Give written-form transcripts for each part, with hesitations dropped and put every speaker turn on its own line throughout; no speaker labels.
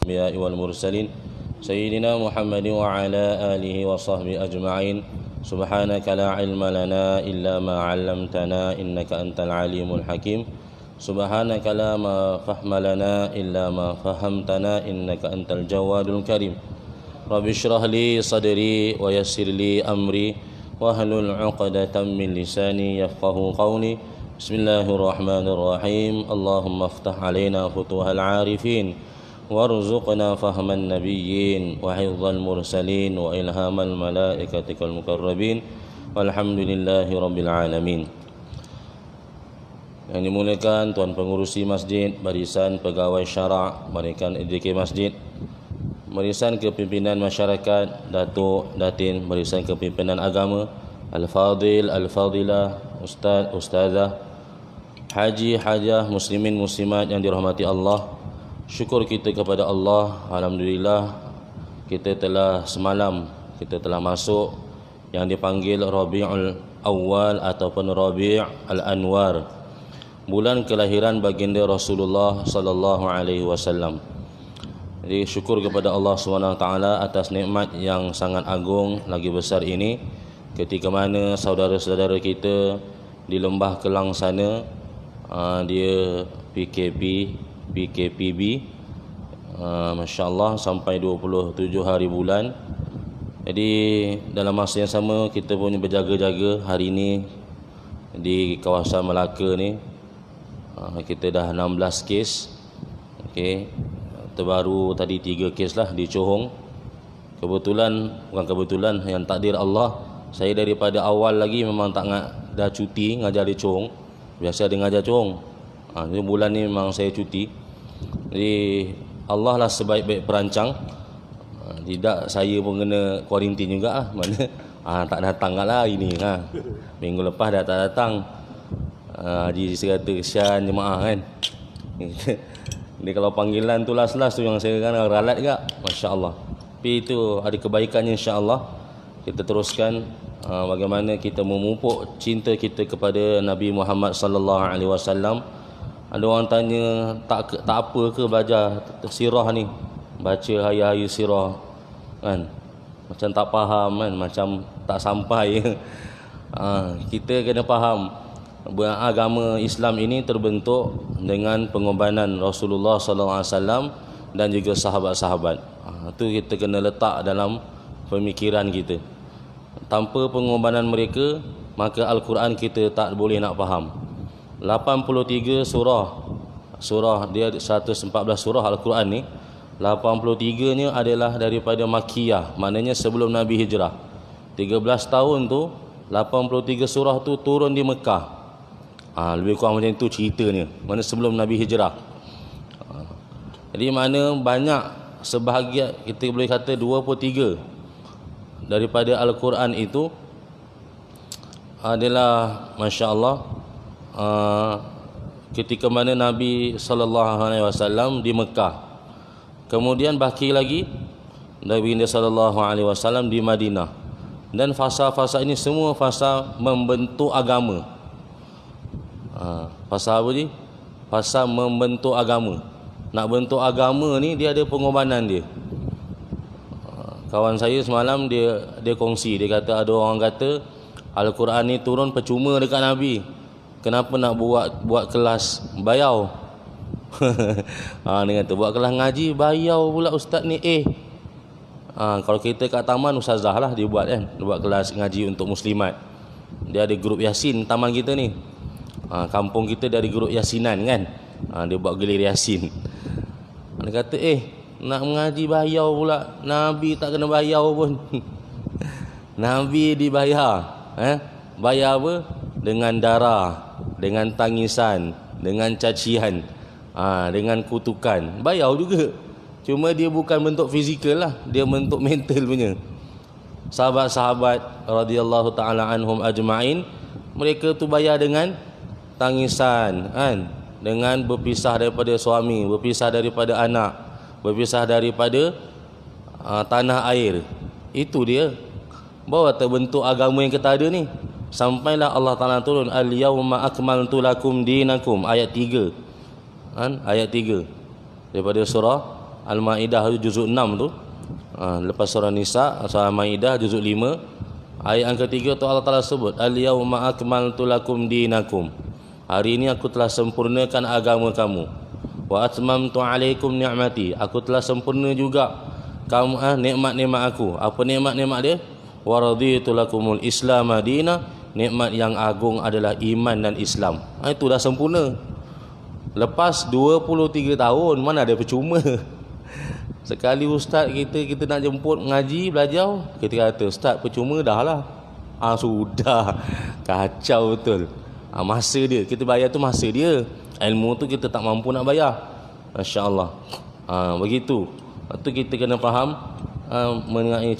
الأنبياء والمرسلين سيدنا محمد وعلى آله وصحبه أجمعين سبحانك لا علم لنا إلا ما علمتنا إنك أنت العليم الحكيم سبحانك لا فهم لنا إلا ما فهمتنا إنك أنت الجواد الكريم رب اشرح لي صدري ويسر لي أمري واحلل عقدة من لساني يفقه قولي بسم الله الرحمن الرحيم اللهم افتح علينا فتوح العارفين وارزقنا فهم النبيين وحفظ المرسلين وإلهام الملائكة المقربين والحمد لله رب العالمين. Yang dimuliakan Tuan Pengurusi Masjid, barisan pegawai syarak, barisan EDK Masjid, barisan kepimpinan masyarakat, Datuk, Datin, barisan kepimpinan agama, Al-Fadil, Al-Fadilah, Ustaz, Ustazah, Haji, Hajah, Muslimin, Muslimat yang dirahmati Allah. Syukur kita kepada Allah, alhamdulillah kita telah semalam kita telah masuk yang dipanggil Rabiul Awal ataupun Rabi' Al-Anwar, bulan kelahiran baginda Rasulullah sallallahu alaihi wasallam. Jadi syukur kepada Allah SWT atas nikmat yang sangat agung lagi besar ini, ketika mana saudara-saudara kita di Lembah Kelang sana dia PKPB Masya Allah sampai 27 hari bulan. Jadi dalam masa yang sama kita punya berjaga-jaga hari ini di kawasan Melaka ni kita dah 16 kes. Okey, terbaru tadi 3 kes lah di Johor. Bukan kebetulan, yang takdir Allah, saya daripada awal lagi memang dah cuti ngajar di Johor. Biasa dia ngajar Johor. Jadi bulan ni memang saya cuti. Jadi Allah lah sebaik-baik perancang. Tidak saya pun kena kuarantin juga mana tak datang lah ini minggu lepas dah tak datang. Haji serata kesian jemaah kan. Dia kalau panggilan tu last-last tu yang saya kan ralat juga, masya-Allah. Tapi itu ada kebaikannya, insya-Allah. Kita teruskan bagaimana kita memupuk cinta kita kepada Nabi Muhammad sallallahu alaihi wasallam. Ada orang tanya tak apa ke belajar sirah ni, baca hari-hari sirah kan, macam tak faham kan, macam tak sampai. Kita kena faham agama Islam ini terbentuk dengan pengorbanan Rasulullah sallallahu alaihi wasallam dan juga sahabat-sahabat. Itu kita kena letak dalam pemikiran kita. Tanpa pengorbanan mereka, maka Al-Quran kita tak boleh nak faham. 83 surah dia 114 surah Al-Quran ni, 83-nya adalah daripada Makkiyah, maknanya sebelum Nabi hijrah. 13 tahun tu 83 surah tu turun di Mekah. Lebih kurang macam itu ceritanya, mana sebelum Nabi hijrah. Jadi mana banyak, sebahagian kita boleh kata 23 daripada Al-Quran itu adalah masya-Allah ketika mana Nabi sallallahu alaihi wasallam di Mekah. Kemudian baki lagi Nabi sallallahu alaihi wasallam di Madinah. Dan fasa-fasa ini semua fasa membentuk agama. Fasa apa ni? Fasa membentuk agama. Nak bentuk agama ni dia ada pengorbanan dia. Kawan saya semalam dia kongsi, dia kata ada orang kata Al-Quran ni turun percuma dekat Nabi. Kenapa nak buat kelas bayau? Dia kata buat kelas ngaji bayau pula ustaz ni. Kalau kita kat taman ustazah lah dia buat kan, dia buat kelas ngaji untuk muslimat. Dia ada grup Yasin taman kita ni. Kampung kita dari grup Yasinan kan. Dia buat gelir Yasin. Dia kata nak mengaji bayau pula. Nabi tak kena bayau pun. Nabi dibayar. Bayar apa? Dengan darah, dengan tangisan, dengan cacian, dengan kutukan. Bayar juga. Cuma dia bukan bentuk fizikal lah, dia bentuk mental punya. Sahabat-sahabat radhiyallahu taala anhum ajma'in, mereka tu bayar dengan tangisan kan, dengan berpisah daripada suami, berpisah daripada anak, berpisah daripada tanah air. Itu dia bahawa terbentuk agama yang kita ada ni. Sampailah Allah Ta'ala turun al-yawma akmaltu lakum dinakum, ayat 3 kan, ayat 3 daripada surah Al-Maidah juzuk 6 tu. Lepas surah Nisa, surah Al-Maidah juzuk 5, ayat yang ketiga tu Allah Taala sebut, al-yauma akmaltu lakum dinakum. Hari ini aku telah sempurnakan agama kamu. Wa atmamtu alaikum ni'mati. Aku telah sempurna juga kamu nikmat-nikmat aku. Apa nikmat-nikmat dia? Wa raditu lakumul Islam madina. Nikmat yang agung adalah iman dan Islam. Itu dah sempurna. Lepas 23 tahun, mana ada percuma. Sekali ustaz kita nak jemput mengaji, belajar, kita kata ustaz percuma dah lah. Sudah. Kacau betul. Masa dia, kita bayar tu masa dia. Ilmu tu kita tak mampu nak bayar. Masya-Allah. Begitu. Itu kita kena faham mengenai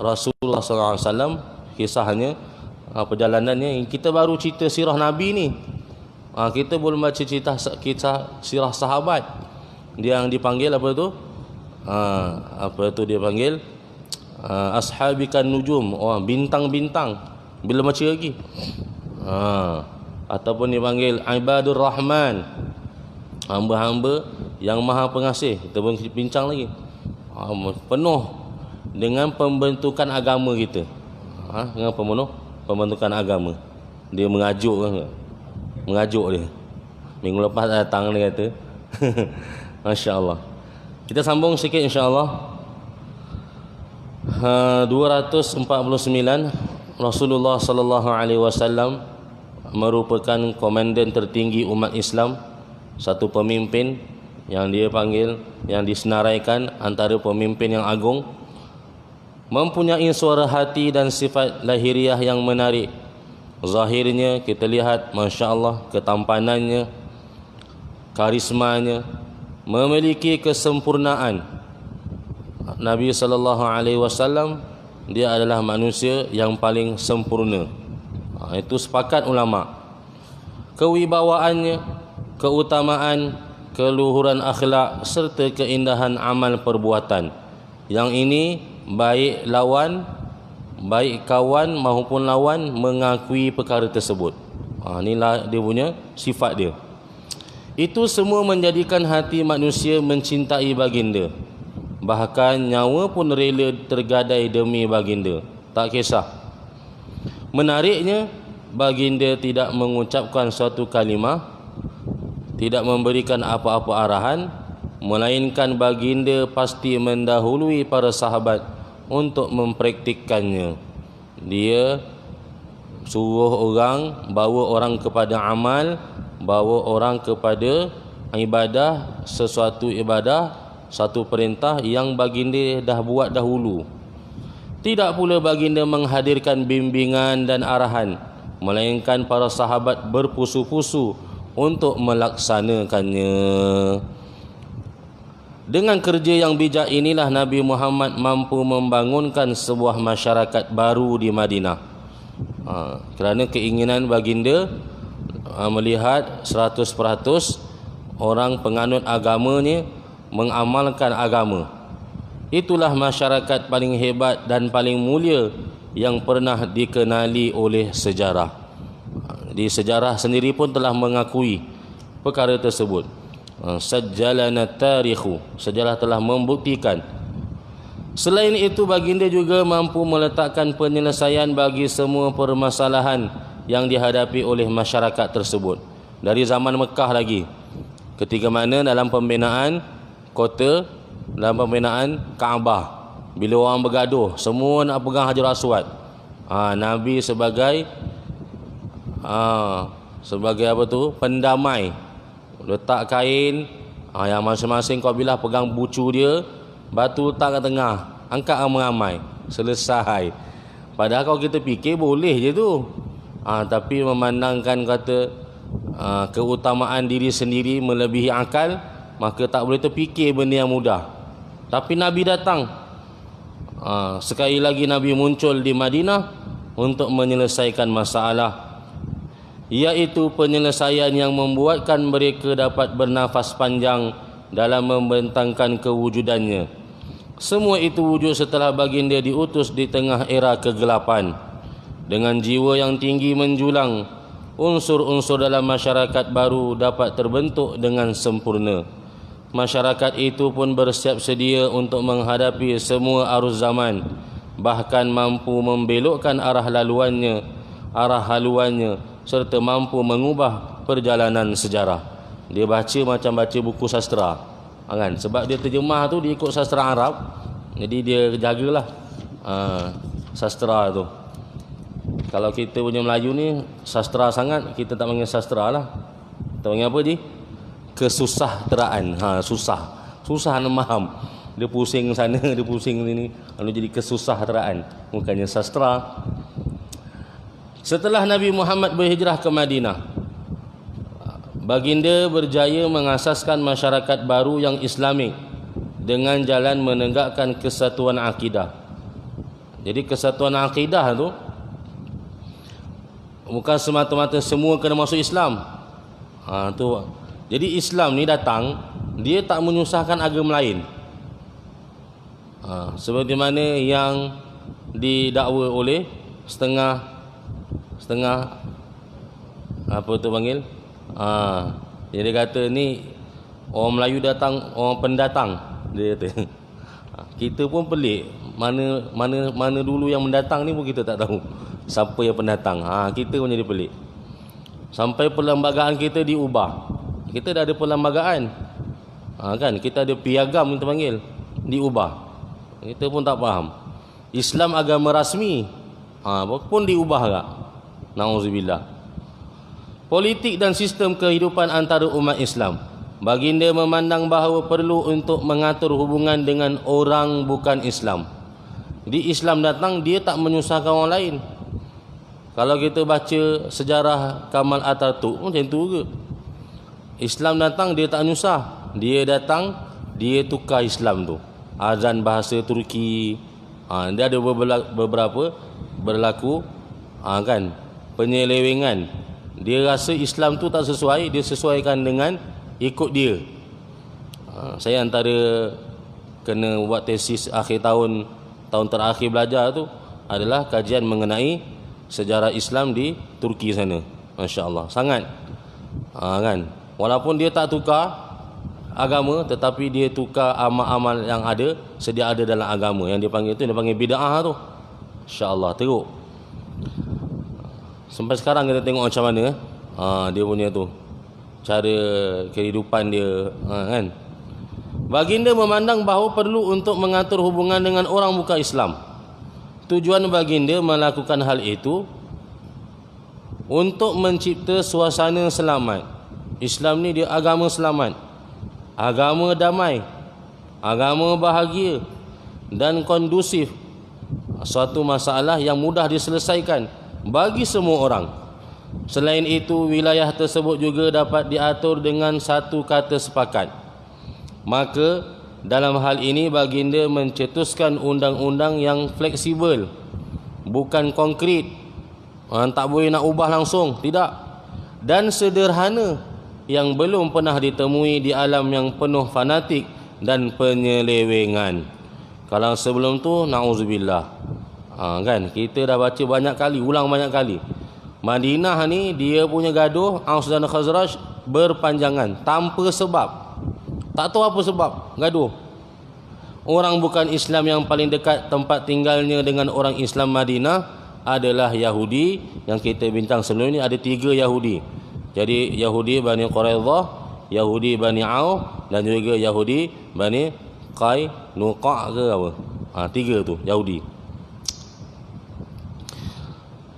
Rasulullah SAW, kisahnya, perjalanannya. Kita baru cerita sirah Nabi ni. Kita belum baca cerita kisah sirah sahabat. Dia yang dipanggil apa tu? Apa tu dia panggil? Ashabikan nujum. Bintang-bintang. Bila baca lagi? Ataupun dipanggil Ibadur Rahman, hamba-hamba yang maha pengasih. Kita pun bincang lagi. Penuh dengan pembentukan agama kita. Dengan pembentukan agama. Dia mengajuk kan? Mengajuk dia. Minggu lepas datang dia kata. Masya-Allah. Kita sambung sikit insya-Allah. 249 Rasulullah sallallahu alaihi wasallam merupakan komandan tertinggi umat Islam, satu pemimpin yang dia panggil, yang disenaraikan antara pemimpin yang agung, mempunyai suara hati dan sifat lahiriah yang menarik. Zahirnya kita lihat masya-Allah ketampanannya, karismanya, memiliki kesempurnaan. Nabi sallallahu alaihi wasallam dia adalah manusia yang paling sempurna. Itu sepakat ulama. Kewibawaannya, keutamaan, keluhuran akhlak serta keindahan amal perbuatan. Yang ini baik kawan maupun lawan mengakui perkara tersebut. Inilah dia punya sifat dia. Itu semua menjadikan hati manusia mencintai baginda. Bahkan nyawa pun rela tergadai demi baginda. Tak kisah. Menariknya, baginda tidak mengucapkan suatu kalimah, tidak memberikan apa-apa arahan, melainkan baginda pasti mendahului para sahabat untuk mempraktikkannya. Dia suruh orang, bawa orang kepada amal, bawa orang kepada ibadah, sesuatu ibadah, satu perintah yang baginda dah buat dahulu. Tidak pula baginda menghadirkan bimbingan dan arahan, melainkan para sahabat berpusu-pusu untuk melaksanakannya. Dengan kerja yang bijak inilah Nabi Muhammad mampu membangunkan sebuah masyarakat baru di Madinah. Kerana keinginan baginda melihat 100% orang penganut agamanya mengamalkan agama. Itulah masyarakat paling hebat dan paling mulia yang pernah dikenali oleh sejarah. Di sejarah sendiri pun telah mengakui perkara tersebut. Sajjalana tarikhu, sejarah telah membuktikan. Selain itu, baginda juga mampu meletakkan penyelesaian bagi semua permasalahan yang dihadapi oleh masyarakat tersebut. Dari zaman Mekah lagi, ketika mana dalam pembinaan kota, dalam pembinaan Kaabah, bila orang bergaduh, semua nak pegang Hajar Aswad. Nabi sebagai apa tu, pendamai, letak kain, yang masing-masing kau bilah pegang bucu dia, batu letak kat tengah, angkat ramai-ramai, selesai. Padahal kalau kita fikir boleh je tu, tapi memandangkan kata keutamaan diri sendiri melebihi akal, maka tak boleh terfikir benda yang mudah. Tapi Nabi datang, sekali lagi Nabi muncul di Madinah untuk menyelesaikan masalah, iaitu penyelesaian yang membuatkan mereka dapat bernafas panjang dalam membentangkan kewujudannya. Semua itu wujud setelah baginda diutus di tengah era kegelapan. Dengan jiwa yang tinggi menjulang, unsur-unsur dalam masyarakat baru dapat terbentuk dengan sempurna. Masyarakat itu pun bersiap sedia untuk menghadapi semua arus zaman, bahkan mampu membelokkan arah haluannya serta mampu mengubah perjalanan sejarah. Dia baca macam baca buku sastra, kan? Sebab dia terjemah tu dia ikut sastra Arab, jadi dia jagalah sastra tu. Kalau kita punya Melayu ni sastra sangat, kita tak panggil sastra lah. Kita panggil apa je? Kesusahteraan. Susah nak faham. Dia pusing sana, dia pusing sini, lalu jadi kesusahteraan, bukannya sastra. Setelah Nabi Muhammad berhijrah ke Madinah, baginda berjaya mengasaskan masyarakat baru yang Islamik dengan jalan menegakkan kesatuan akidah. Jadi kesatuan akidah tu bukan semata-mata semua kena masuk Islam. Tu. Jadi Islam ni datang, dia tak menyusahkan agama lain. Seperti mana yang didakwa oleh setengah apa tu panggil? Jadi dia kata ni orang Melayu datang, orang pendatang, dia kata. Kita pun pelik, mana dulu yang mendatang ni pun kita tak tahu siapa yang pendatang. Kita pun jadi pelik. Sampai perlembagaan kita diubah. Kita dah ada perlembagaan, kan? Kita ada piagam kita panggil, diubah. Kita pun tak faham. Islam agama rasmi, pun diubah tak? Nauzubillah. Politik dan sistem kehidupan antara umat Islam, baginda memandang bahawa perlu untuk mengatur hubungan dengan orang bukan Islam. Di Islam datang, dia tak menyusahkan orang lain. Kalau kita baca sejarah Kamal Atatürk macam tu ke. Islam datang, dia tak nyusah. Dia datang, dia tukar Islam tu. Azan bahasa Turki. Dia ada beberapa berlaku kan, penyelewengan. Dia rasa Islam tu tak sesuai, dia sesuaikan dengan ikut dia. Saya antara kena buat tesis akhir tahun terakhir belajar tu adalah kajian mengenai sejarah Islam di Turki sana. Masya-Allah, sangat kan. Walaupun dia tak tukar agama, tetapi dia tukar amal-amal yang ada, sedia ada dalam agama. Yang dia panggil tu, dia panggil bid'ah tu. Insya-Allah, teruk. Sampai sekarang kita tengok macam mana dia punya tu, cara kehidupan dia, kan. Baginda memandang bahawa perlu untuk mengatur hubungan dengan orang bukan Islam. Tujuan baginda melakukan hal itu untuk mencipta suasana selamat. Islam ni dia agama selamat, agama damai, agama bahagia dan kondusif. Suatu masalah yang mudah diselesaikan bagi semua orang. Selain itu, wilayah tersebut juga dapat diatur dengan satu kata sepakat. Maka dalam hal ini baginda mencetuskan undang-undang yang fleksibel, bukan konkret. Tak boleh nak ubah langsung, tidak. Dan sederhana, yang belum pernah ditemui di alam yang penuh fanatik dan penyelewengan. Kalau sebelum tu, na'udzubillah, kan, kita dah baca banyak kali, ulang banyak kali. Madinah ni dia punya gaduh Aus dan Khazraj berpanjangan tanpa sebab. Tak tahu apa sebab gaduh. Orang bukan Islam yang paling dekat tempat tinggalnya dengan orang Islam Madinah adalah Yahudi. Yang kita bincang sebelum ni, ada 3 Yahudi. Jadi Yahudi Bani Quraidah, Yahudi Bani Auf, dan juga Yahudi Bani Qainuqa ke apa. 3 tu Yahudi.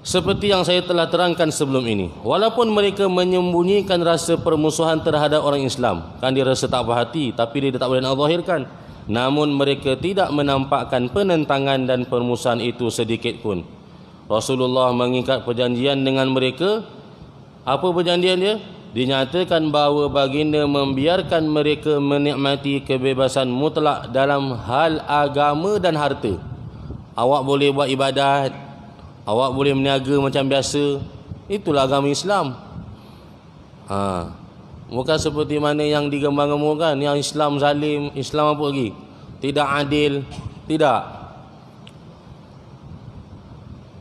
Seperti yang saya telah terangkan sebelum ini, walaupun mereka menyembunyikan rasa permusuhan terhadap orang Islam, kan dia rasa tak puas hati, tapi dia tak boleh nak zahirkan, namun mereka tidak menampakkan penentangan dan permusuhan itu sedikit pun. Rasulullah mengikat perjanjian dengan mereka. Apa perjanjian dia? Dinyatakan bahawa baginda membiarkan mereka menikmati kebebasan mutlak dalam hal agama dan harta. Awak boleh buat ibadat, awak boleh meniaga macam biasa. Itulah agama Islam. Bukan seperti mana yang digembar-gemburkan, yang Islam zalim, Islam apa lagi, tidak adil. Tidak.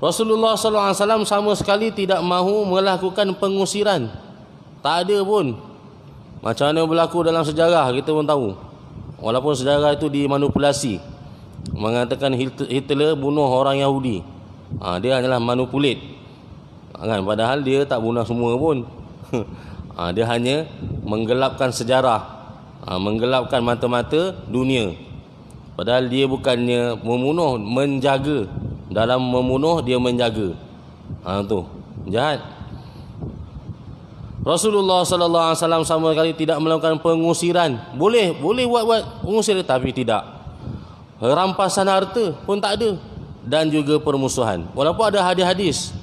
Rasulullah SAW sama sekali tidak mahu melakukan pengusiran. Tak ada pun. Macam mana berlaku dalam sejarah kita pun tahu. Walaupun sejarah itu dimanipulasi, mengatakan Hitler bunuh orang Yahudi. Dia hanyalah manipulate. Kan, padahal dia tak bunuh semua pun. Dia hanya menggelapkan sejarah, menggelapkan mata-mata dunia. Padahal dia bukannya membunuh, menjaga. Dalam membunuh dia menjaga. Tu jahat. Rasulullah sallallahu alaihi wasallam sama sekali tidak melakukan pengusiran. Boleh buat pengusiran, tapi tidak. Rampasan harta pun tak ada, dan juga permusuhan. Walaupun ada hadis-hadis.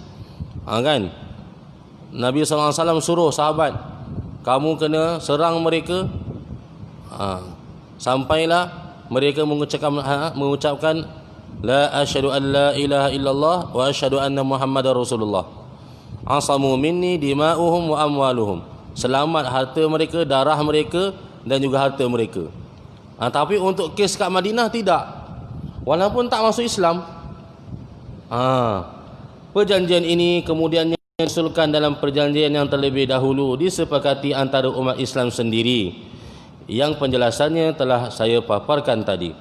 Kan? Nabi sallallahu alaihi wasallam suruh sahabat, kamu kena serang mereka sampailah mereka mengucapkan la asyhadu an la ilaha illallah wa asyhadu anna muhammadar rasulullah. Asamu minni dima'uhum wa amwaluhum. Selamat harta mereka, darah mereka, dan juga harta mereka. Tapi untuk kes kat Madinah tidak. Walaupun tak masuk Islam. Perjanjian ini kemudian diusulkan dalam perjanjian yang terlebih dahulu disepakati antara umat Islam sendiri, yang penjelasannya telah saya paparkan tadi.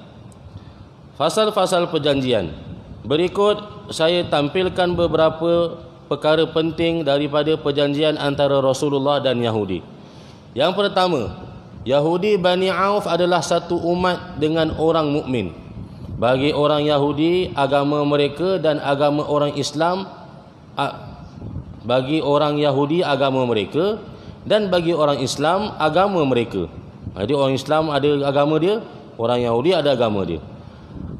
Fasal-fasal perjanjian. Berikut saya tampilkan beberapa perkara penting daripada perjanjian antara Rasulullah dan Yahudi. Yang pertama, Yahudi Bani Auf adalah satu umat dengan orang mukmin. Bagi orang Yahudi, agama mereka dan agama orang Islam, bagi orang Yahudi agama mereka, dan bagi orang Islam agama mereka. Jadi orang Islam ada agama dia, orang Yahudi ada agama dia.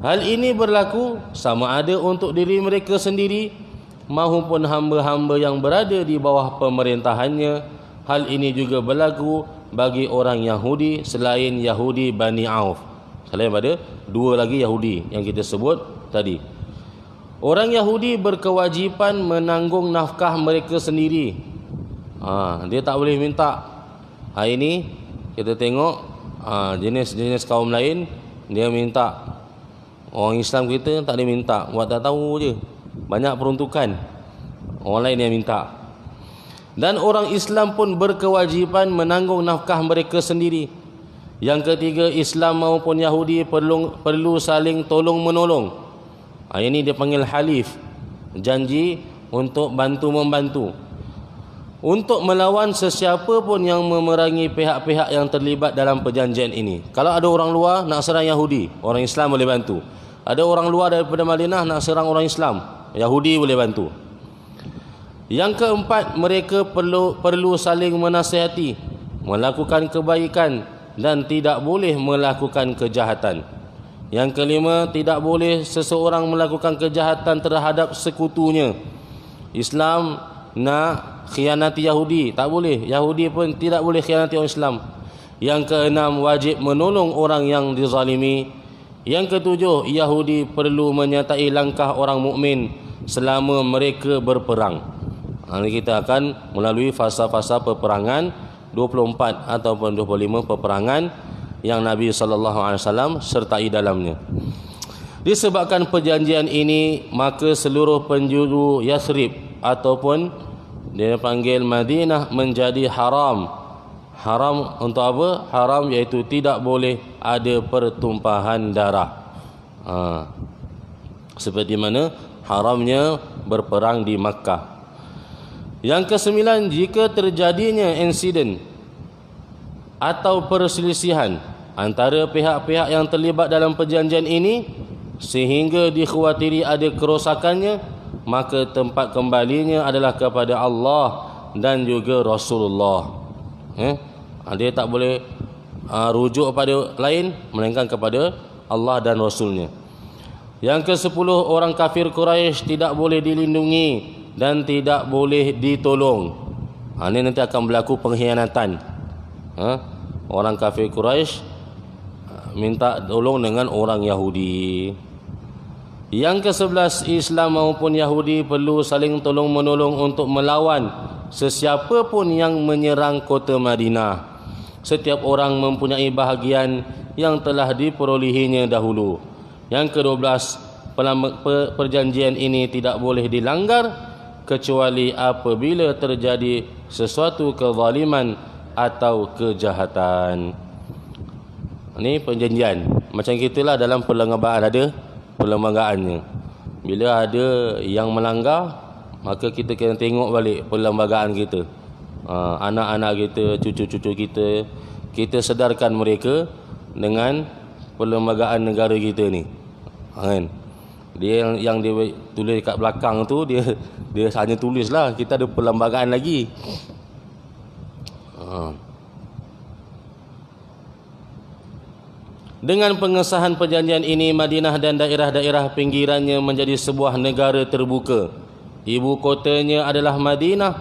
Hal ini berlaku sama ada untuk diri mereka sendiri maupun hamba-hamba yang berada di bawah pemerintahannya. Hal ini juga berlaku bagi orang Yahudi selain Yahudi Bani Auf. Selain pada dua lagi Yahudi yang kita sebut tadi. Orang Yahudi berkewajipan menanggung nafkah mereka sendiri. Dia tak boleh minta. Hari ini kita tengok jenis-jenis kaum lain dia minta. Orang Islam kita tak boleh minta, buat tak tahu je. Banyak peruntukan, orang lain yang minta. Dan orang Islam pun berkewajipan menanggung nafkah mereka sendiri. Yang ketiga, Islam maupun Yahudi perlu saling tolong menolong. Ini dia panggil halif, janji untuk bantu-membantu, untuk melawan sesiapa pun yang memerangi pihak-pihak yang terlibat dalam perjanjian ini. Kalau ada orang luar nak serang Yahudi, orang Islam boleh bantu. Ada orang luar daripada Madinah nak serang orang Islam, Yahudi boleh bantu. Yang keempat, mereka perlu saling menasihati, melakukan kebaikan, dan tidak boleh melakukan kejahatan. Yang kelima, tidak boleh seseorang melakukan kejahatan terhadap sekutunya. Islam nak khianati Yahudi, tak boleh. Yahudi pun tidak boleh khianati orang Islam. Yang keenam, wajib menolong orang yang dizalimi. Yang ketujuh, Yahudi perlu menyertai langkah orang mukmin selama mereka berperang. Ini kita akan melalui fasa-fasa peperangan 24 ataupun 25 peperangan yang Nabi SAW sertai dalamnya. Disebabkan perjanjian ini, maka seluruh penjuru Yathrib ataupun dia panggil Madinah menjadi haram. Haram untuk apa? Haram iaitu tidak boleh ada pertumpahan darah. Seperti mana haramnya berperang di Makkah. Yang kesembilan, jika terjadinya insiden atau perselisihan antara pihak-pihak yang terlibat dalam perjanjian ini sehingga dikhawatiri ada kerosakannya, maka tempat kembalinya adalah kepada Allah dan juga Rasulullah. Dia tak boleh rujuk kepada lain melainkan kepada Allah dan Rasulnya. Yang ke-10, orang kafir Quraisy tidak boleh dilindungi dan tidak boleh ditolong. Ini nanti akan berlaku pengkhianatan. Orang kafir Quraisy minta tolong dengan orang Yahudi. Yang ke-11, Islam maupun Yahudi perlu saling tolong menolong untuk melawan sesiapa pun yang menyerang kota Madinah. Setiap orang mempunyai bahagian yang telah diperolehinya dahulu. Yang ke-12, perjanjian ini tidak boleh dilanggar kecuali apabila terjadi sesuatu kezaliman atau kejahatan. Ini perjanjian. Macam gitulah dalam perlembagaan ada perlembagaannya. Bila ada yang melanggar, maka kita kena tengok balik perlembagaan kita. Anak-anak kita, cucu-cucu kita, kita sedarkan mereka dengan perlembagaan negara kita ni. Kan? Dia yang dia tulis kat belakang tu, dia hanya tulislah, kita ada perlembagaan lagi. Dengan pengesahan perjanjian ini, Madinah dan daerah-daerah pinggirannya menjadi sebuah negara terbuka. Ibu kotanya adalah Madinah,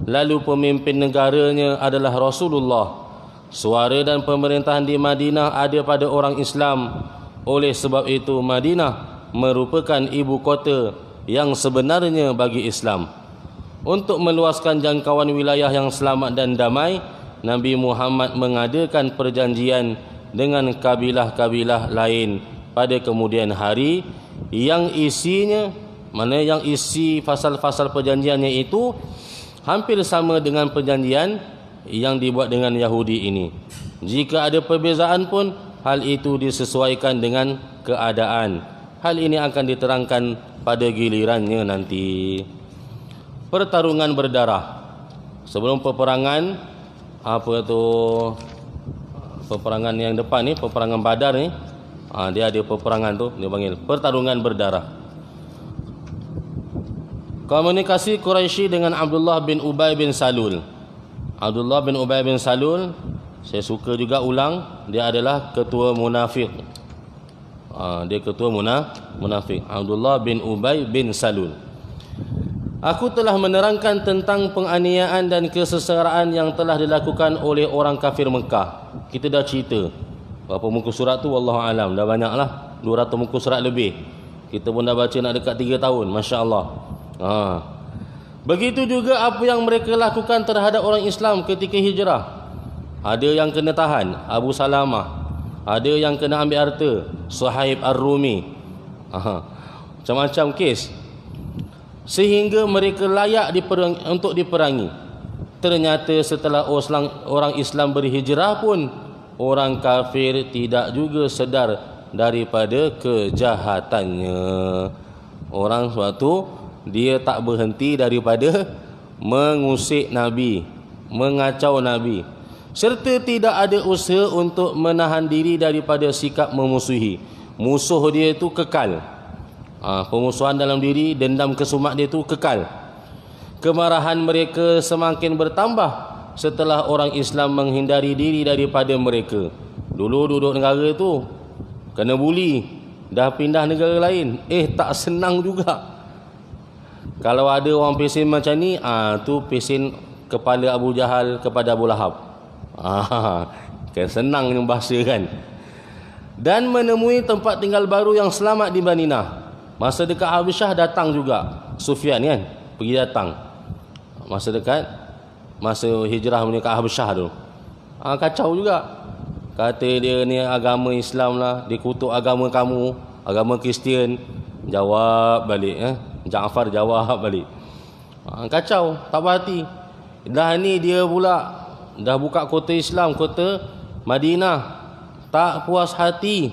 lalu pemimpin negaranya adalah Rasulullah. Suara dan pemerintahan di Madinah ada pada orang Islam. Oleh sebab itu, Madinah merupakan ibu kota yang sebenarnya bagi Islam. Untuk meluaskan jangkauan wilayah yang selamat dan damai, Nabi Muhammad mengadakan perjanjian dengan kabilah-kabilah lain pada kemudian hari yang isinya, yang isi fasal-fasal perjanjiannya itu hampir sama dengan perjanjian yang dibuat dengan Yahudi ini. Jika ada perbezaan pun, hal itu disesuaikan dengan keadaan. Hal ini akan diterangkan pada gilirannya nanti. Pertarungan berdarah. Sebelum peperangan, peperangan yang depan ni, peperangan Badar ni, dia ada peperangan tu, dia panggil pertarungan berdarah. Komunikasi Quraisy dengan Abdullah bin Ubay bin Salul. Abdullah bin Ubay bin Salul, saya suka juga ulang, dia adalah ketua munafik. Dia ketua munafik. Abdullah bin Ubay bin Salul. Aku telah menerangkan tentang penganiayaan dan kesengsaraan yang telah dilakukan oleh orang kafir Mekah. Kita dah cerita berapa muka surat tu, wallahu alam, dah banyaklah, 200 muka surat lebih. Kita pun dah baca nak dekat 3 tahun, masya-Allah. Begitu juga apa yang mereka lakukan terhadap orang Islam ketika hijrah. Ada yang kena tahan, Abu Salamah. Ada yang kena ambil harta, Suhaib Ar-Rumi. Macam-macam kes. Sehingga mereka layak untuk diperangi. Ternyata setelah orang Islam berhijrah pun, orang kafir tidak juga sedar daripada kejahatannya. Orang suatu dia tak berhenti daripada mengusik Nabi, mengacau Nabi, serta tidak ada usaha untuk menahan diri daripada sikap memusuhi. Musuh dia itu kekal. Pemusuhan dalam diri, dendam kesumat dia itu kekal. Kemarahan mereka semakin bertambah setelah orang Islam menghindari diri daripada mereka. Dulu duduk negara tu kena buli, dah pindah negara lain, tak senang juga. Kalau ada orang pesen macam ni, tu pesen kepala Abu Jahal kepada Abu Lahab. Kan senang yang bahasa kan. Dan menemui tempat tinggal baru yang selamat di Madinah. Masa dekat Habasyah datang juga Sufyan kan, pergi datang. Masa hijrah punya kat Habasyah tu. Kacau juga. Kata dia ni agama Islam lah, dia kutuk agama kamu, agama Kristian. Jawab balik, Ja'far jawab balik. Kacau, tak berhati. Dah ni dia pula dah buka kota Islam, kota Madinah. Tak puas hati.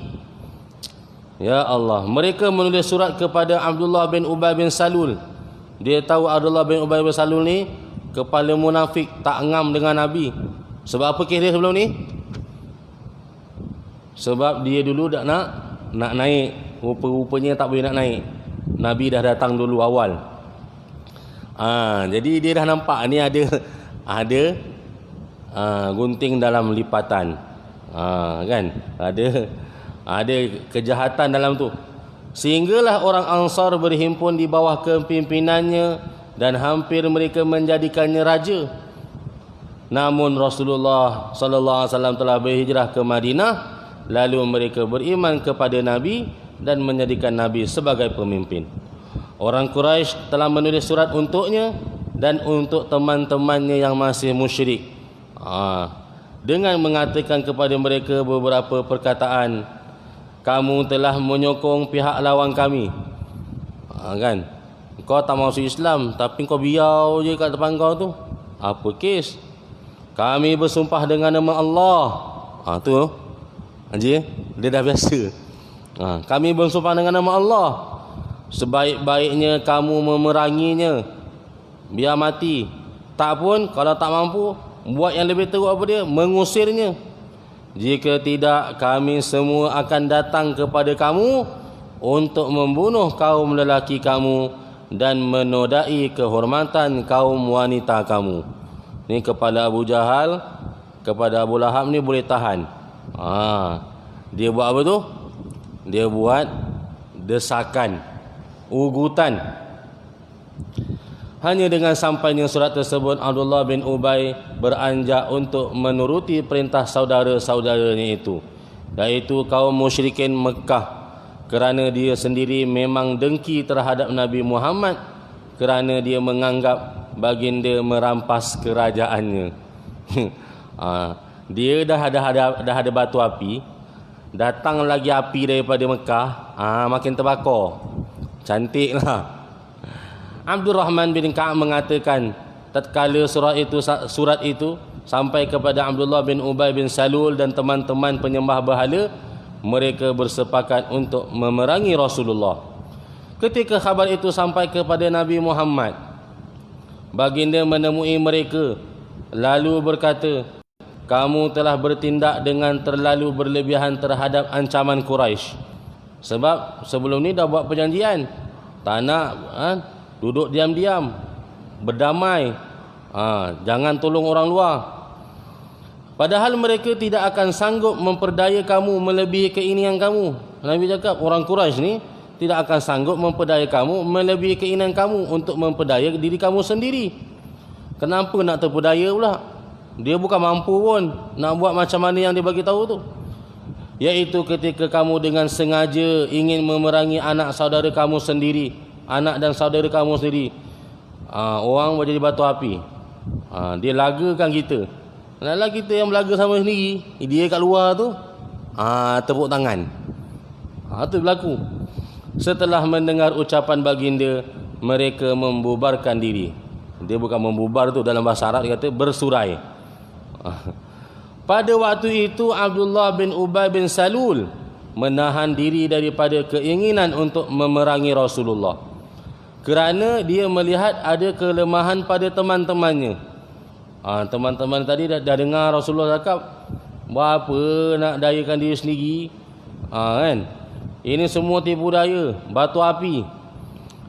Ya Allah, mereka menulis surat kepada Abdullah bin Ubay bin Salul. Dia tahu Abdullah bin Ubay bin Salul ni kepala munafik, tak ngam dengan Nabi. Sebab apa kes dia sebelum ni? Sebab dia dulu dah nak naik, rupa-rupanya tak boleh nak naik. Nabi dah datang dulu awal. Jadi dia dah nampak ni ada gunting dalam lipatan. Kan? Ada kejahatan dalam tu. Sehinggalah orang Ansar berhimpun di bawah kepimpinannya dan hampir mereka menjadikannya raja. Namun Rasulullah sallallahu alaihi wasallam telah berhijrah ke Madinah, lalu mereka beriman kepada Nabi dan menjadikan Nabi sebagai pemimpin. Orang Quraisy telah menulis surat untuknya dan untuk teman-temannya yang masih musyrik, dengan mengatakan kepada mereka beberapa perkataan. Kamu telah menyokong pihak lawan kami, kan? Kau tak masuk Islam, tapi kau biau je kat depan kau tu. Apa kes? Kami bersumpah dengan nama Allah. Tu Haji, dia dah biasa. Kami bersumpah dengan nama Allah, sebaik-baiknya kamu memeranginya, biar mati. Tak pun, kalau tak mampu, buat yang lebih teruk apa dia? Mengusirnya. Jika tidak, kami semua akan datang kepada kamu untuk membunuh kaum lelaki kamu dan menodai kehormatan kaum wanita kamu. Ni kepada Abu Jahal, kepada Abu Lahab ni boleh tahan. Dia buat apa tu? Dia buat desakan, ugutan. Hanya dengan sampainya surat tersebut, Abdullah bin Ubay beranjak untuk menuruti perintah saudara-saudaranya itu, iaitu kaum musyrikin Mekah, kerana dia sendiri memang dengki terhadap Nabi Muhammad, kerana dia menganggap baginda merampas kerajaannya. Dia dah ada batu api, datang lagi api daripada Mekah, makin terbakar. Cantiklah. Abdul Rahman bin Ka'ab mengatakan, tatkala surat itu sampai kepada Abdullah bin Ubay bin Salul dan teman-teman penyembah berhala, mereka bersepakat untuk memerangi Rasulullah. Ketika khabar itu sampai kepada Nabi Muhammad, baginda menemui mereka lalu berkata, kamu telah bertindak dengan terlalu berlebihan terhadap ancaman Quraisy. Sebab sebelum ni dah buat perjanjian, tak nak duduk diam-diam, berdamai, jangan tolong orang luar. Padahal mereka tidak akan sanggup memperdaya kamu melebihi keinginan kamu. Nabi cakap, orang Quraisy ni tidak akan sanggup memperdaya kamu melebihi keinginan kamu untuk memperdaya diri kamu sendiri. Kenapa nak terpedaya pula? Dia bukan mampu pun nak buat macam mana yang dia bagi tahu tu. Iaitu ketika kamu dengan sengaja ingin memerangi anak saudara kamu sendiri, anak dan saudara kamu sendiri. Orang jadi batu api. Dia lagakan kita. Lala kita yang belaga sama sendiri, dia kat luar tu, tepuk tangan. Itu berlaku. Setelah mendengar ucapan baginda, mereka membubarkan diri. Dia bukan membubar tu, dalam bahasa Arab dia kata bersurai. Pada waktu itu Abdullah bin Ubay bin Salul menahan diri daripada keinginan untuk memerangi Rasulullah, kerana dia melihat ada kelemahan pada teman-temannya. Teman-teman tadi dah dengar Rasulullah cakap, buat apa nak dayakan diri sendiri, kan? Ini semua tipu daya, batu api.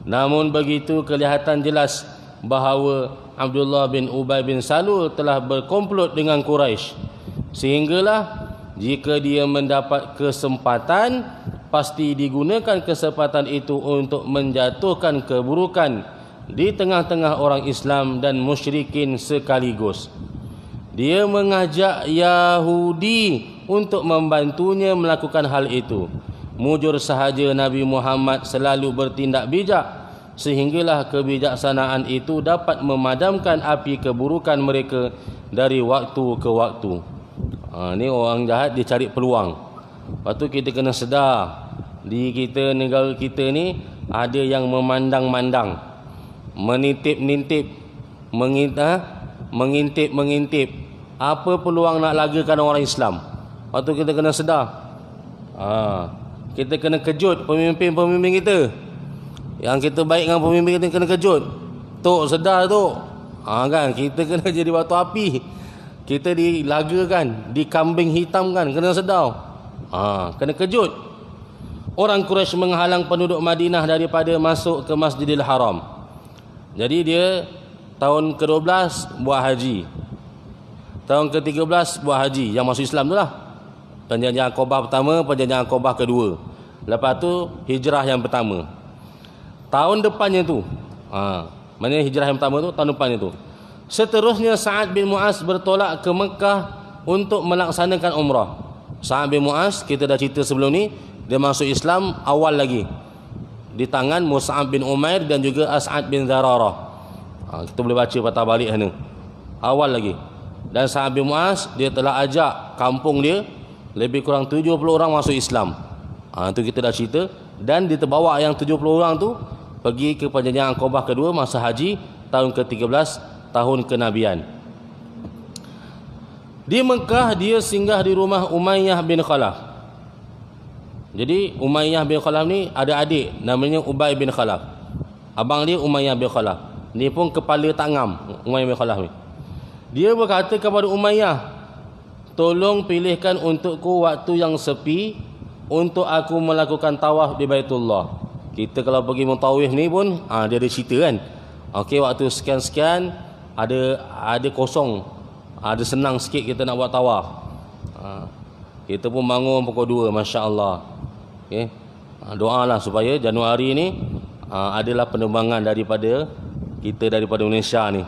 Namun begitu kelihatan jelas bahawa Abdullah bin Ubay bin Salul telah berkomplot dengan Quraisy, sehinggalah jika dia mendapat kesempatan, pasti digunakan kesempatan itu untuk menjatuhkan keburukan di tengah-tengah orang Islam dan musyrikin sekaligus. Dia mengajak Yahudi untuk membantunya melakukan hal itu. Mujur sahaja Nabi Muhammad selalu bertindak bijak, sehinggalah kebijaksanaan itu dapat memadamkan api keburukan mereka dari waktu ke waktu. Ni orang jahat, dia cari peluang. Lepas tu kita kena sedar, di kita, negara kita ni ada yang memandang-mandang, menintip-nintip, mengintip. Apa peluang nak lagakan orang Islam? Lepas tu kita kena sedar. Kita kena kejut pemimpin-pemimpin kita. Yang kita baik dengan pemimpin kita kena kejut. Tok, sedar tok. Kan, kita kena jadi batu api. Kita dilagakan, dikambing hitamkan, kena sedar. Kena kejut. Orang Quraisy menghalang penduduk Madinah daripada masuk ke Masjidil Haram. Jadi dia tahun ke-12 buat haji, tahun ke-13 buat haji, yang masuk Islam tu lah. Perjanjian Aqabah pertama, perjanjian Aqabah kedua. Lepas tu hijrah yang pertama. Tahun depannya tu, maknanya hijrah yang pertama tu, tahun depannya tu. Seterusnya Sa'ad bin Mu'az bertolak ke Mekah untuk melaksanakan umrah. Sa'ad bin Mu'az, kita dah cerita sebelum ni, dia masuk Islam awal lagi, di tangan Mus'ab bin Umair dan juga As'ad bin Zararah. Kita boleh baca patah balik sana, awal lagi. Dan Sa'ad bin Mu'az, dia telah ajak kampung dia lebih kurang 70 orang masuk Islam. Itu kita dah cerita. Dan dia terbawa yang 70 orang tu pergi ke perjanjian Aqabah kedua masa haji tahun ke-13 tahun kenabian. Di Mekah dia singgah di rumah Umayyah bin Khalaf. Jadi Umayyah bin Khalaf ni ada adik namanya Ubay bin Khalaf. Abang dia Umayyah bin Khalaf. Dia pun kepala tak ngam, Umayyah bin Khalaf ni. Dia berkata kepada Umayyah, tolong pilihkan untukku waktu yang sepi untuk aku melakukan tawaf di Baitullah. Kita kalau pergi mentawif ni pun dia ada cerita kan. Okey, waktu sekian-sekian ada kosong, ada senang sikit kita nak buat tawaf. Kita pun bangun pukul 2, masya-Allah. Okey. Doalah supaya Januari ni adalah penerbangan daripada Malaysia ni.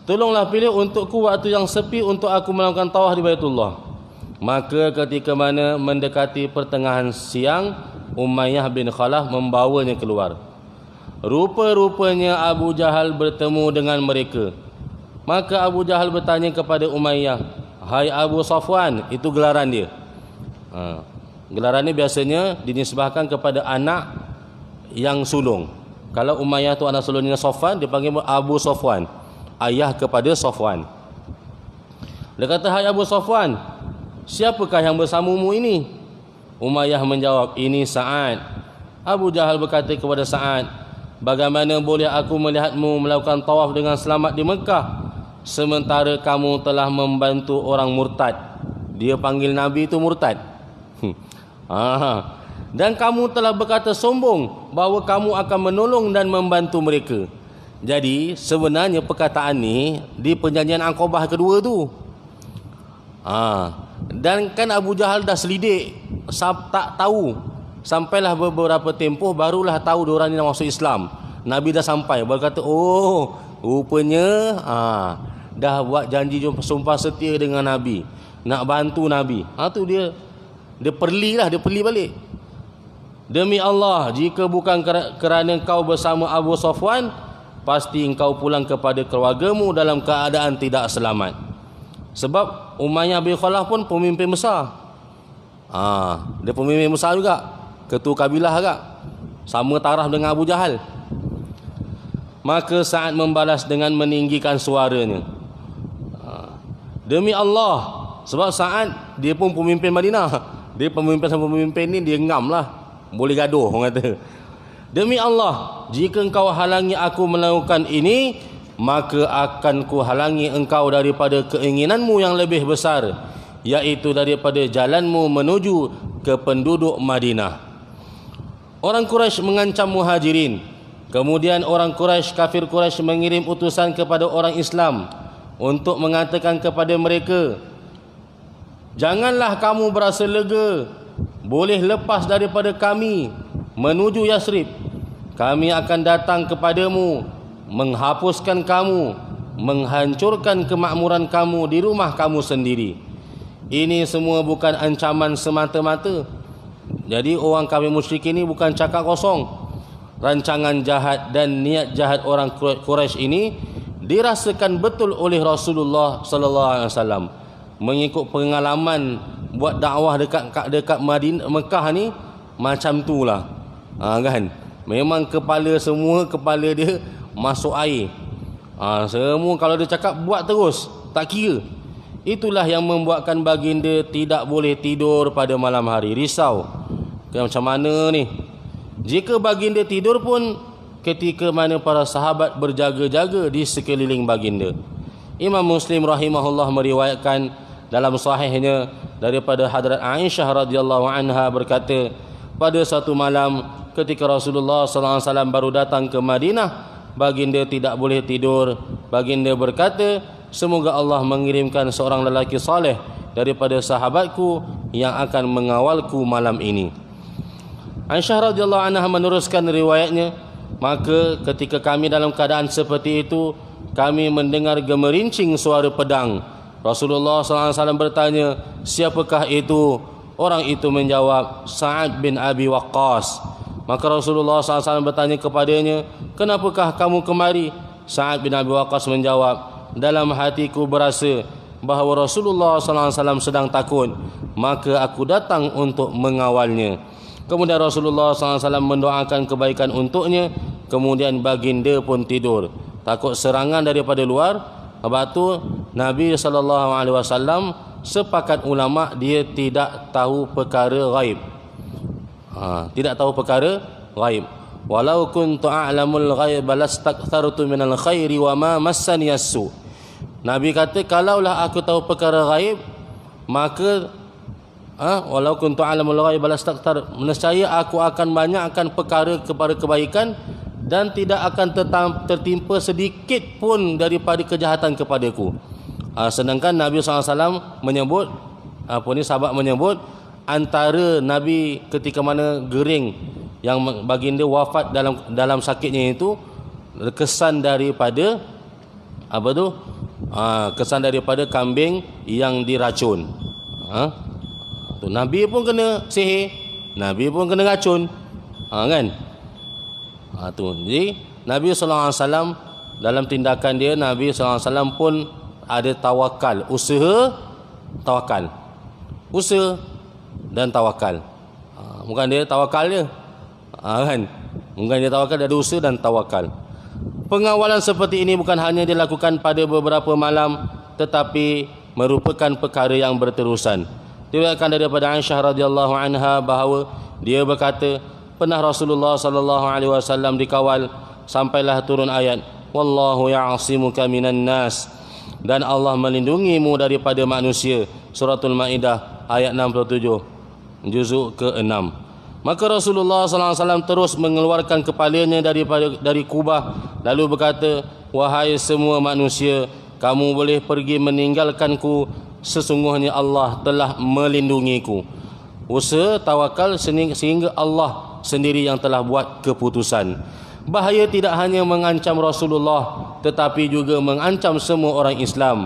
Tolonglah pilih untukku waktu yang sepi untuk aku melakukan tawaf di Baitullah. Maka ketika mana mendekati pertengahan siang, Umayyah bin Khalaf membawanya keluar. Rupa-rupanya Abu Jahal bertemu dengan mereka. Maka Abu Jahal bertanya kepada Umayyah, "Hai Abu Safwan," itu gelaran dia. Gelaran ni biasanya dinisbahkan kepada anak yang sulung. Kalau Umayyah tu anak sulungnya Safwan, dipanggil Abu Safwan, ayah kepada Safwan. Dia kata, "Hai Abu Safwan, siapakah yang bersamamu ini?" Umayyah menjawab, "Ini Sa'ad." Abu Jahal berkata kepada Sa'ad, "Bagaimana boleh aku melihatmu melakukan tawaf dengan selamat di Mekah, sementara kamu telah membantu orang murtad?" Dia panggil Nabi itu murtad. Dan kamu telah berkata sombong bahawa kamu akan menolong dan membantu mereka. Jadi sebenarnya perkataan ni di perjanjian Aqabah kedua tu. Dan kan Abu Jahal dah selidik, tak tahu. Sampailah beberapa tempoh barulah tahu diorang ni nak masuk Islam. Nabi dah sampai, baru kata, oh rupanya dah buat janji sumpah setia dengan Nabi, nak bantu Nabi. Tu dia perli balik. Demi Allah, jika bukan kerana kau bersama Abu Safwan, pasti engkau pulang kepada keluargamu dalam keadaan tidak selamat. Sebab Umayyah bin Khalaf pun pemimpin besar. Dia pemimpin besar juga, ketua kabilah juga, sama taraf dengan Abu Jahal. Maka Sa'ad membalas dengan meninggikan suaranya. Demi Allah, sebab Sa'ad dia pun pemimpin Madinah. Dia pemimpin sama pemimpin ni dia ngam lah, boleh gaduh orang kata. Demi Allah, jika engkau halangi aku melakukan ini, maka akan ku halangi engkau daripada keinginanmu yang lebih besar, iaitu daripada jalanmu menuju ke penduduk Madinah. Orang Quraisy mengancam Muhajirin. Kemudian orang Quraisy, kafir Quraisy mengirim utusan kepada orang Islam untuk mengatakan kepada mereka, janganlah kamu berasa lega, boleh lepas daripada kami menuju Yasrib. Kami akan datang kepadamu, menghapuskan kamu, menghancurkan kemakmuran kamu di rumah kamu sendiri. Ini semua bukan ancaman semata-mata. Jadi orang kafir musyrik ini bukan cakap kosong. Rancangan jahat dan niat jahat orang Quraisy ini dirasakan betul oleh Rasulullah sallallahu alaihi wasallam. Mengikut pengalaman buat dakwah dekat Madinah, Mekah ni macam tulah. Kan? Memang kepala dia masuk air. Semua kalau dia cakap buat terus, tak kira. Itulah yang membuatkan baginda tidak boleh tidur pada malam hari. Risau. Macam mana ni? Jika baginda tidur pun ketika mana para sahabat berjaga-jaga di sekeliling baginda. Imam Muslim rahimahullah meriwayatkan dalam sahihnya daripada Hadrat Aisyah radhiyallahu anha berkata, pada satu malam ketika Rasulullah sallallahu alaihi wasallam baru datang ke Madinah, baginda tidak boleh tidur. Baginda berkata, semoga Allah mengirimkan seorang lelaki saleh daripada sahabatku yang akan mengawalku malam ini. Aisyah radhiyallahu anha meneruskan riwayatnya, maka ketika kami dalam keadaan seperti itu, kami mendengar gemerincing suara pedang. Rasulullah SAW bertanya, siapakah itu? Orang itu menjawab, Sa'ad bin Abi Waqqas. Maka Rasulullah SAW bertanya kepadanya, kenapakah kamu kemari? Sa'ad bin Abi Waqqas menjawab, dalam hatiku berasa bahawa Rasulullah SAW sedang takut, maka aku datang untuk mengawalnya. Kemudian Rasulullah SAW mendoakan kebaikan untuknya. Kemudian baginda pun tidur, takut serangan daripada luar. Lepas tu Nabi SAW, sepakat ulama dia tidak tahu perkara ghaib. Tidak tahu perkara ghaib. Walau kuntu a'lamul ghaib lastakthartu minal khairi wa ma massani as-su. Nabi kata, kalaulah aku tahu perkara ghaib, maka walau kuntu a'lamul ghaib lastakthar, nescaya aku akan banyakkan perkara kepada kebaikan dan tidak akan tertimpa sedikit pun daripada kejahatan kepadaku. Sedangkan Nabi SAW menyebut, sahabat menyebut, antara Nabi ketika mana gering yang baginda wafat dalam sakitnya itu, kesan daripada kesan daripada kambing yang diracun. Nabi pun kena sihir, Nabi pun kena racun, kan? Jadi Nabi SAW dalam tindakan dia, Nabi SAW pun ada tawakal, usaha dan tawakal. Bukan dia tawakal je, kan? Bukan dia tawakal, dia ada usaha dan tawakal. Pengawalan seperti ini bukan hanya dilakukan pada beberapa malam, tetapi merupakan perkara yang berterusan. Diriwayatkan daripada Aisyah radhiyallahu anha bahawa dia berkata, pernah Rasulullah sallallahu alaihi wasallam dikawal sampailah turun ayat, wallahu ya'asimuka minan nas, dan Allah melindungimu daripada manusia. Suratul Maidah ayat 67, juzuk ke-6. Maka Rasulullah sallallahu alaihi wasallam terus mengeluarkan kepalanya dari kubah, lalu berkata, wahai semua manusia, kamu boleh pergi meninggalkanku, sesungguhnya Allah telah melindungiku. Usaha tawakal sehingga Allah sendiri yang telah buat keputusan. Bahaya tidak hanya mengancam Rasulullah, tetapi juga mengancam semua orang Islam.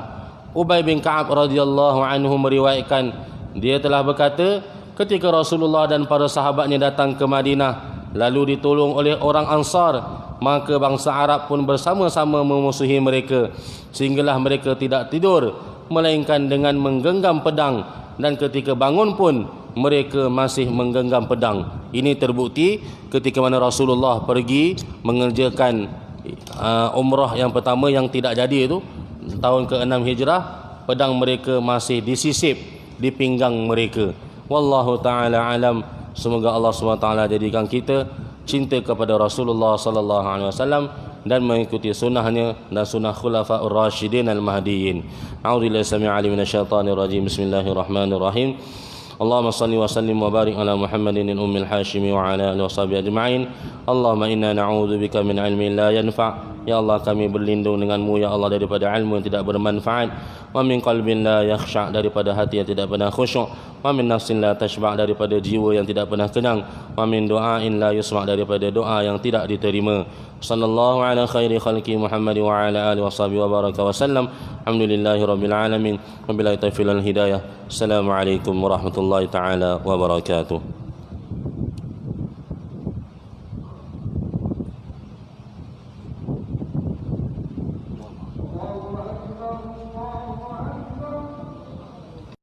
Ubay bin Ka'ab radhiyallahu anhu meriwayatkan, dia telah berkata, ketika Rasulullah dan para sahabatnya datang ke Madinah, lalu ditolong oleh orang Ansar, maka bangsa Arab pun bersama-sama memusuhi mereka, sehinggalah mereka tidak tidur melainkan dengan menggenggam pedang, dan ketika bangun pun mereka masih menggenggam pedang. Ini terbukti ketika mana Rasulullah pergi mengerjakan umrah yang pertama yang tidak jadi itu tahun ke-6 Hijrah, pedang mereka masih disisip di pinggang mereka. Wallahu taala alam. Semoga Allah SWT jadikan kita cinta kepada Rasulullah sallallahu alaihi wasallam dan mengikuti sunnahnya dan sunnah khulafaur rasyidin al-mahdiyyin. A'udzubillahi samii'al 'alim minasyaitonir rajim. Bismillahirrahmanirrahim. Allahumma salli wa sallim wa barik ala Muhammadin ummil hashimi wa ala alihi washabihi ajma'in. Allahumma inna na'udzubika min ilmin la yanfa'. Ya Allah, kami berlindung denganmu ya Allah daripada ilmu yang tidak bermanfaat, wa min qalbin la yakhsha', daripada hati yang tidak pernah khusyuk, wa min nafsin la tashba', daripada jiwa yang tidak pernah kenyang, wa min du'ain la yusma', daripada doa yang tidak diterima. Sallallahu ala khairi khalqi Muhammad wa ala alihi washabihi wa baraka wa sallam. Alhamdulillahi rabbil alamin. Wabillahi taufiq wal hidayah. Assalamualaikum warahmatullahi taala wabarakatuh.